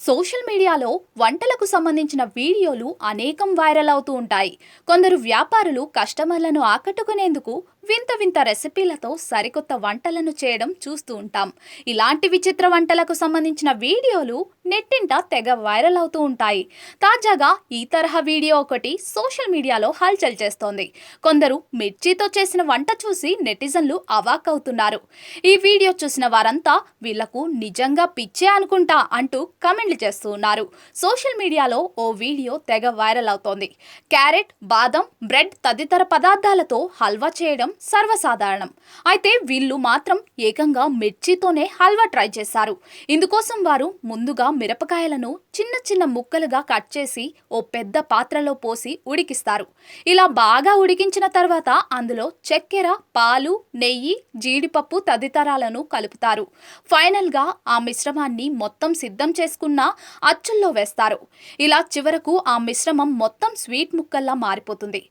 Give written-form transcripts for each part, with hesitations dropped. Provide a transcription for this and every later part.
Social మీడియాలో వంటలకు సంబంధించిన వీడియోలు అనేకం వైరల్ అవుతూ ఉంటాయి. కొందరు వ్యాపారులు కస్టమర్లను ఆకట్టుకునేందుకు వింత వింత రెసిపీలతో సరికొత్త వంటలను చేయడం చూస్తూ ఉంటాం. ఇలాంటి విచిత్ర వంటలకు సంబంధించిన వీడియోలు నెట్టింట తెగ వైరల్ అవుతూ ఉంటాయి. తాజాగా ఈ తరహా వీడియో ఒకటి సోషల్ మీడియాలో హల్చల్ చేస్తోంది. కొందరు మిర్చితో చేసిన వంట చూసి నెటిజన్లు అవాక్ అవుతున్నారు. ఈ వీడియో చూసిన వారంతా వీళ్లకు నిజంగా పిచ్చే అనుకుంటా అంటూ కామెంట్లు చేస్తూ ఉన్నారు. సోషల్ మీడియాలో ఓ వీడియో తెగ వైరల్ అవుతోంది. క్యారెట్, బాదం, బ్రెడ్ తదితర పదార్థాలతో హల్వా చేయడం సర్వసాధారణం. అయితే వీళ్ళు మాత్రం ఏకంగా మిర్చితోనే హల్వా ట్రై చేశారు. ఇందుకోసం వారు ముందుగా మిరపకాయలను చిన్న చిన్న ముక్కలుగా కట్ చేసి ఓ పెద్ద పాత్రలో పోసి ఉడికిస్తారు. ఇలా బాగా ఉడికించిన తర్వాత అందులో చక్కెర, పాలు, నెయ్యి, జీడిపప్పు తదితరాలను కలుపుతారు. ఫైనల్ గా ఆ మిశ్రమాన్ని మొత్తం సిద్ధం చేసుకున్న అచ్చుల్లో వేస్తారు. ఇలా చివరకు ఆ మిశ్రమం మొత్తం స్వీట్ ముక్కల్లా మారిపోతుంది.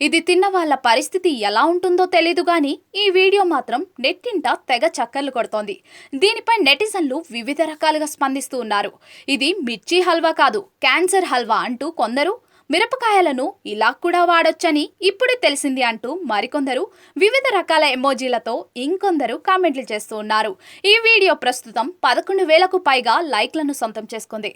ఇది తిన్న వాళ్ళ పరిస్థితి ఎలా ఉంటుందో తెలీదు గానీ ఈ వీడియో మాత్రం నెట్టింట తెగ చక్కర్లు కొడుతోంది. దీనిపై నెటిజన్లు వివిధ రకాలుగా స్పందిస్తూ ఉన్నారు. ఇది మిర్చి హల్వా కాదు, క్యాన్సర్ హల్వా అంటూ కొందరు, మిరపకాయలను ఇలా కూడా వాడొచ్చని ఇప్పుడే తెలిసింది అంటూ మరికొందరు వివిధ రకాల ఎమోజీలతో ఇంకొందరు కామెంట్లు చేస్తూ ఉన్నారు. ఈ వీడియో ప్రస్తుతం 11,000కు పైగా లైక్లను సొంతం చేసుకుంది.